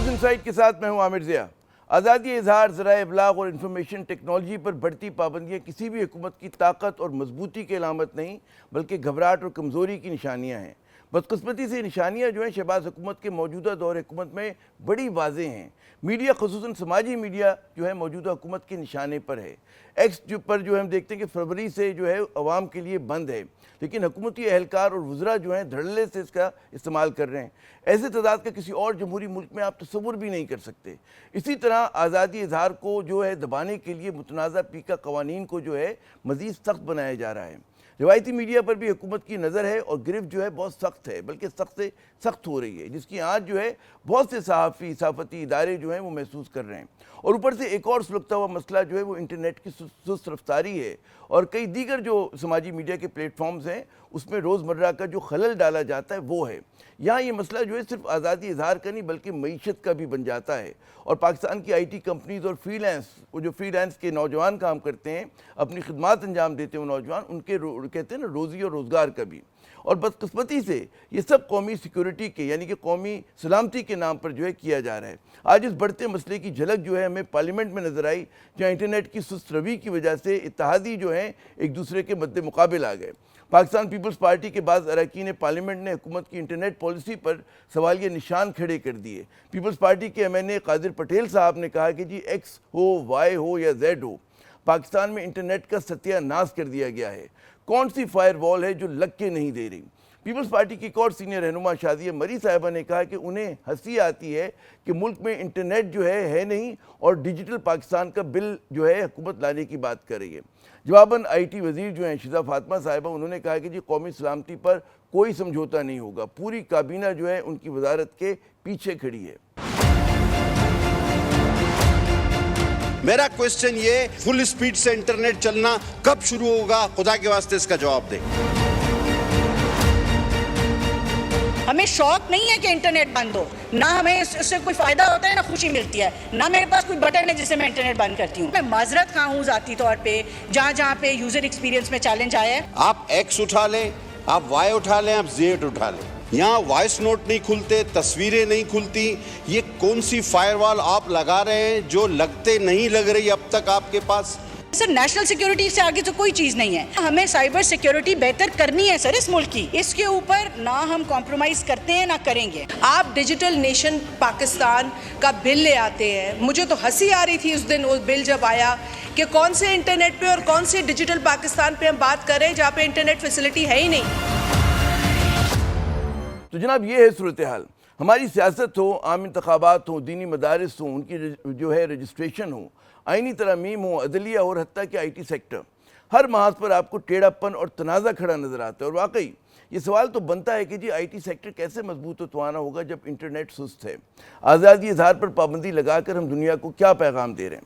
News insight کے ساتھ میں ہوں عامر ضیاء۔ آزادی اظہار، ذرائع ابلاغ اور انفارمیشن ٹیکنالوجی پر بڑھتی پابندیاں کسی بھی حکومت کی طاقت اور مضبوطی کی علامت نہیں بلکہ گھبراہٹ اور کمزوری کی نشانیاں ہیں۔ بدقسمتی سے نشانیاں جو ہیں شہباز حکومت کے موجودہ دور حکومت میں بڑی واضح ہیں۔ میڈیا خصوصاً سماجی میڈیا جو ہے موجودہ حکومت کے نشانے پر ہے۔ ایکس پر جو ہم دیکھتے ہیں کہ فروری سے جو ہے عوام کے لیے بند ہے، لیکن حکومتی اہلکار اور وزراء جو ہیں دھڑلے سے اس کا استعمال کر رہے ہیں۔ ایسے تعداد کا کسی اور جمہوری ملک میں آپ تصور بھی نہیں کر سکتے۔ اسی طرح آزادی اظہار کو جو ہے دبانے کے لیے متنازع پیکا قوانین کو جو ہے مزید سخت بنایا جا رہا ہے۔ روایتی میڈیا پر بھی حکومت کی نظر ہے اور گرفت جو ہے بہت سخت ہے، بلکہ سخت سے سخت ہو رہی ہے، جس کی آج جو ہے بہت سے صحافتی ادارے جو ہیں وہ محسوس کر رہے ہیں۔ اور اوپر سے ایک اور سلگتا ہوا مسئلہ جو ہے وہ انٹرنیٹ کی سست رفتاری ہے اور کئی دیگر جو سماجی میڈیا کے پلیٹ فارمز ہیں اس میں روزمرہ کا جو خلل ڈالا جاتا ہے وہ ہے۔ یہاں یہ مسئلہ جو ہے صرف آزادی اظہار کا نہیں بلکہ معیشت کا بھی بن جاتا ہے، اور پاکستان کی آئی ٹی کمپنیز اور فری لانس کے نوجوان کام کرتے ہیں، اپنی خدمات انجام دیتے ہیں وہ نوجوان، ان کے کہتے ہیں نا روزی اور روزگار کا بھی۔ اور بدقسمتی سے یہ سب قومی سیکیورٹی کے یعنی کہ قومی سلامتی کے نام پر جو ہے کیا جا رہا ہے۔ آج اس بڑھتے مسئلے کی جھلک جو ہے ہمیں پارلیمنٹ میں نظر آئی، جہاں انٹرنیٹ کی سست روی کی وجہ سے اتحادی جو ہیں ایک دوسرے کے مد مقابل آ گئے۔ پاکستان پیپلز پارٹی کے بعض اراکین پارلیمنٹ نے حکومت کی انٹرنیٹ پالیسی پر سوالیہ نشان کھڑے کر دیے۔ پیپلز پارٹی کے ایم این اے قادر پٹیل صاحب نے کہا کہ جی ایکس ہو، وائی ہو یا زیڈ ہو، پاکستان میں انٹرنیٹ کا ستیہ ناش کر دیا گیا ہے۔ کون سی فائر وال ہے جو لگ کے نہیں دے رہی؟ پیپلز پارٹی کی ایک اور سینئر رہنما شادیہ مری صاحبہ نے کہا کہ انہیں ہنسی آتی ہے کہ ملک میں انٹرنیٹ جو ہے نہیں اور ڈیجیٹل پاکستان کا بل جو ہے حکومت لانے کی بات کر رہی ہے۔ جواباً آئی ٹی وزیر جو ہیں شیزہ فاطمہ صاحبہ، انہوں نے کہا کہ جی قومی سلامتی پر کوئی سمجھوتا نہیں ہوگا، پوری کابینہ جو ہے ان کی وزارت کے پیچھے کھڑی ہے۔ میرا کوسچن یہ، فل سپیڈ سے انٹرنیٹ چلنا کب شروع ہوگا؟ خدا کے واسطے اس کا جواب دیں۔ ہمیں شوق نہیں ہے کہ انٹرنیٹ بند ہو، نہ ہمیں اس سے کوئی فائدہ ہوتا ہے نہ خوشی ملتی ہے، نہ میرے پاس کوئی بٹن ہے جس سے میں انٹرنیٹ بند کرتی ہوں۔ میں معذرت خواہ ہوں ذاتی طور پہ جہاں پہ یوزر ایکسپیرینس میں چیلنج آیا ہے۔ آپ ایکس اٹھا لیں، آپ وائی اٹھا لیں، آپ زیڈ اٹھا لیں، یہاں وائس نوٹ نہیں کھلتے، تصویریں نہیں کھلتی۔ یہ کون سی فائر وال آپ لگا رہے ہیں جو لگتے نہیں لگ رہی اب تک آپ کے پاس؟ سر نیشنل سیکیورٹی سے آگے تو کوئی چیز نہیں ہے، ہمیں سائبر سیکیورٹی بہتر کرنی ہے سر اس ملک کی، اس کے اوپر نہ ہم کمپرومائز کرتے ہیں نہ کریں گے۔ آپ ڈیجیٹل نیشن پاکستان کا بل لے آتے ہیں، مجھے تو ہنسی آ رہی تھی اس دن وہ بل جب آیا کہ کون سے انٹرنیٹ پہ اور کون سے ڈیجیٹل پاکستان پہ ہم بات کر رہے ہیں جہاں پہ انٹرنیٹ فیسلٹی ہے ہی نہیں۔ تو جناب یہ ہے صورتحال۔ ہماری سیاست ہو، عام انتخابات ہوں، دینی مدارس ہوں، ان کی جو ہے رجسٹریشن ہو، آئینی ترامیم ہوں، عدلیہ اور حتیٰ کہ آئی ٹی سیکٹر، ہر محاذ پر آپ کو ٹیڑھا پن اور تنازع کھڑا نظر آتا ہے۔ اور واقعی یہ سوال تو بنتا ہے کہ جی آئی ٹی سیکٹر کیسے مضبوط و توانا ہوگا جب انٹرنیٹ سست ہے؟ آزادی اظہار پر پابندی لگا کر ہم دنیا کو کیا پیغام دے رہے ہیں؟